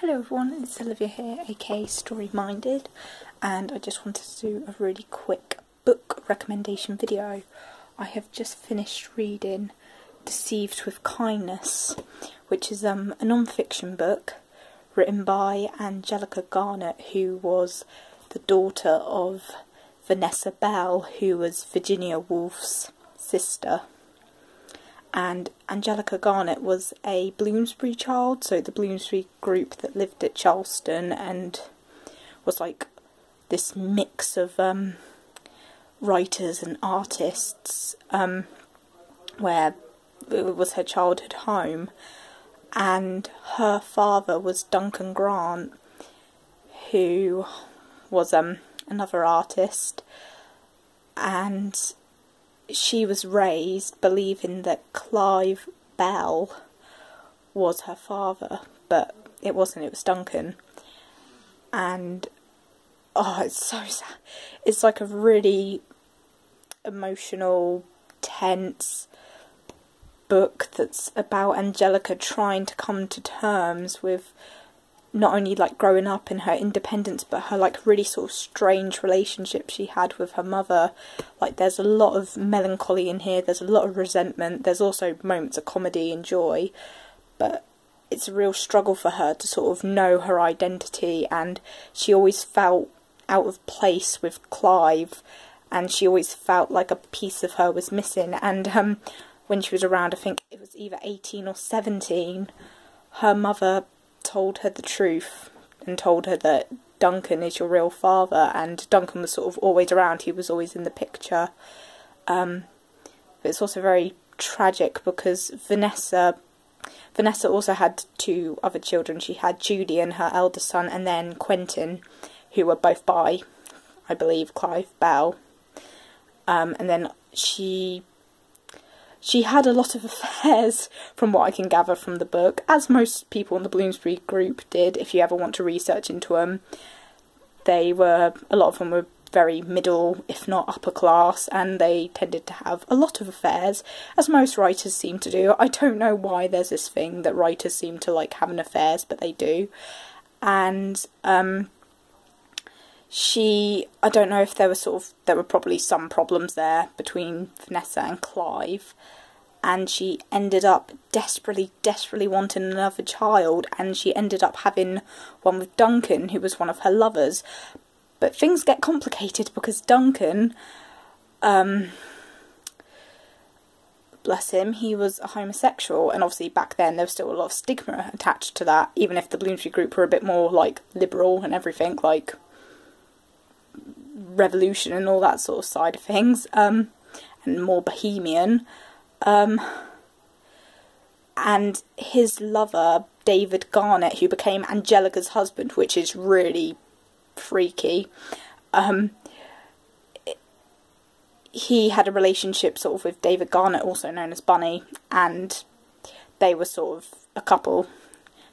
Hello everyone, it's Olivia here, aka Story Minded, and I just wanted to do a really quick book recommendation video. I have just finished reading Deceived with Kindness, which is a non-fiction book written by Angelica Garnett, who was the daughter of Vanessa Bell, who was Virginia Woolf's sister. And Angelica Garnett was a Bloomsbury child, so the Bloomsbury group that lived at Charleston, and was like this mix of writers and artists, where it was her childhood home. And her father was Duncan Grant, who was another artist, and she was raised believing that Clive Bell was her father, but it wasn't, it was Duncan. And oh, it's so sad. It's like a really emotional, tense book that's about Angelica trying to come to terms with not only like growing up and her independence, but her like really sort of strange relationship she had with her mother. Like there's a lot of melancholy in here, there's a lot of resentment, there's also moments of comedy and joy, but it's a real struggle for her to sort of know her identity, and she always felt out of place with Clive, and she always felt like a piece of her was missing. And when she was around, I think it was either 18 or 17, her mother told her the truth and told her that Duncan is your real father, and Duncan was sort of always around, he was always in the picture. But it's also very tragic because Vanessa also had two other children. She had Julian, her eldest son, and then Quentin, who were both by, I believe, Clive Bell. And then she had a lot of affairs, from what I can gather from the book, as most people in the Bloomsbury group did, if you ever want to research into them. A lot of them were very middle, if not upper class, and they tended to have a lot of affairs, as most writers seem to do. I don't know why there's this thing that writers seem to like having affairs, but they do. And I don't know if there were probably some problems there between Vanessa and Clive, and she ended up desperately wanting another child, and she ended up having one with Duncan, who was one of her lovers. But things get complicated because Duncan, bless him, he was a homosexual, and obviously back then there was still a lot of stigma attached to that, even if the Bloomsbury group were a bit more like liberal and everything, like revolution and all that sort of side of things, and more bohemian. And his lover, David Garnett, who became Angelica's husband, which is really freaky, he had a relationship sort of with David Garnett, also known as Bunny, and they were sort of a couple.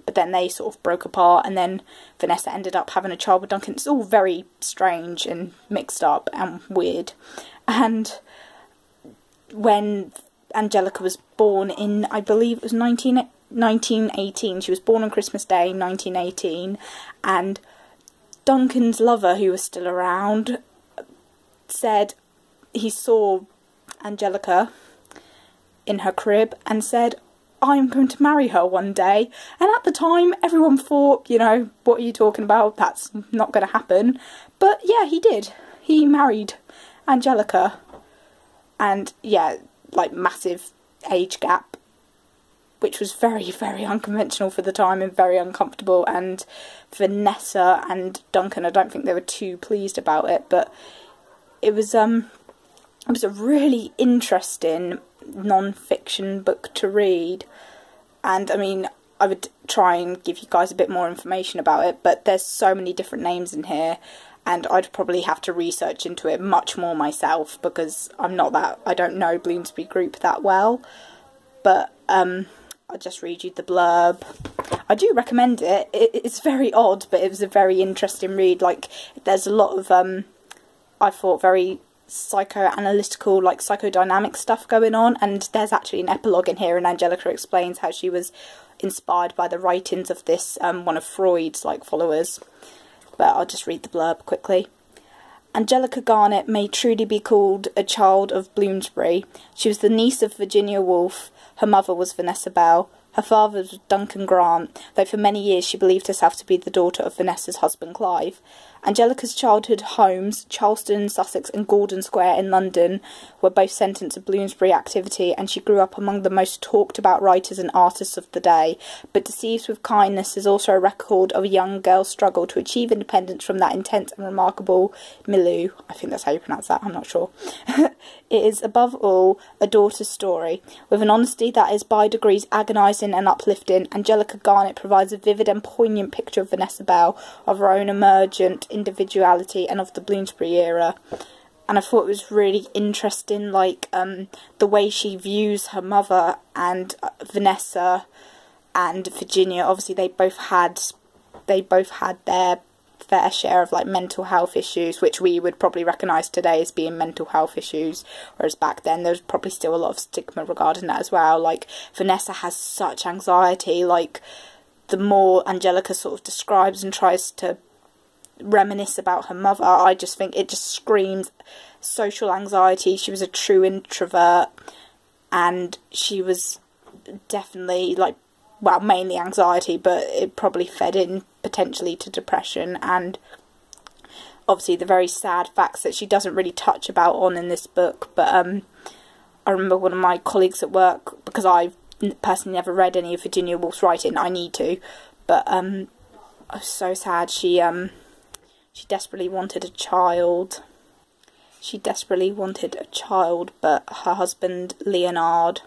But then they sort of broke apart, and then Vanessa ended up having a child with Duncan. It's all very strange and mixed up and weird. And when Angelica was born in, I believe it was 1918, she was born on Christmas Day, 1918, and Duncan's lover, who was still around, said he saw Angelica in her crib and said, "I'm going to marry her one day." And at the time, everyone thought, you know, what are you talking about? That's not going to happen. But yeah, he did. He married Angelica. And yeah, like massive age gap, which was very unconventional for the time and very uncomfortable. And Vanessa and Duncan, I don't think they were too pleased about it, but it was a really interesting non-fiction book to read. And I mean, I would try and give you guys a bit more information about it, but there's so many different names in here, and I'd probably have to research into it much more myself, because I don't know Bloomsbury Group that well. But I'll just read you the blurb. I do recommend it. It's very odd, but it was a very interesting read. Like, there's a lot of I thought very psychoanalytical, like psychodynamic stuff going on, and there's actually an epilogue in here, and Angelica explains how she was inspired by the writings of this one of Freud's like followers. But I'll just read the blurb quickly. Angelica Garnett may truly be called a child of Bloomsbury. She was the niece of Virginia Woolf. Her mother was Vanessa Bell. Her father was Duncan Grant, though for many years she believed herself to be the daughter of Vanessa's husband Clive. Angelica's childhood homes, Charleston in Sussex and Gordon Square in London, were both centres of Bloomsbury activity, and she grew up among the most talked about writers and artists of the day. But Deceived with Kindness is also a record of a young girl's struggle to achieve independence from that intense and remarkable milieu. I think that's how you pronounce that, I'm not sure. It is, above all, a daughter's story. With an honesty that is by degrees agonising and uplifting, Angelica Garnett provides a vivid and poignant picture of Vanessa Bell, of her own emergent individuality and of the Bloomsbury era. And I thought it was really interesting, like the way she views her mother and Vanessa and Virginia. Obviously they both had their fair share of like mental health issues, which we would probably recognise today as being mental health issues, whereas back then there was probably still a lot of stigma regarding that as well. Like Vanessa has such anxiety, like the more Angelica sort of describes and tries to reminisce about her mother, I just think it just screams social anxiety. She was a true introvert, and she was definitely like, well, mainly anxiety, but it probably fed in potentially to depression, and obviously the very sad facts that she doesn't really touch about on in this book. But I remember one of my colleagues at work, because I've personally never read any of Virginia Woolf's writing, I need to, but I was so sad. She desperately wanted a child. She desperately wanted a child, but her husband, Leonard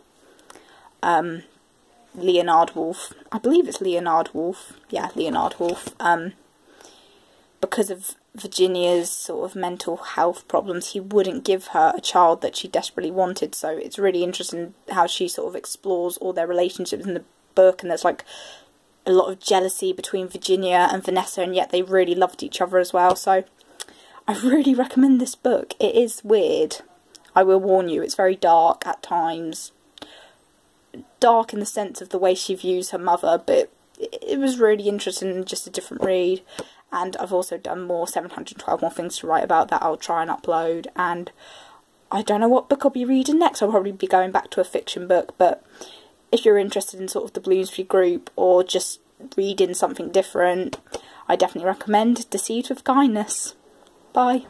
Woolf, I believe it's Leonard Woolf, yeah, Leonard Woolf, because of Virginia's sort of mental health problems, he wouldn't give her a child that she desperately wanted. So it's really interesting how she sort of explores all their relationships in the book, and there's like a lot of jealousy between Virginia and Vanessa, and yet they really loved each other as well. So I really recommend this book. It is weird, I will warn you, it's very dark at times. Dark in the sense of the way she views her mother, but it was really interesting and just a different read. And I've also done more 712 more things to write about that I'll try and upload. And I don't know what book I'll be reading next. I'll probably be going back to a fiction book, but if you're interested in sort of the Bloomsbury group or just reading something different, I definitely recommend Deceived with Kindness. Bye.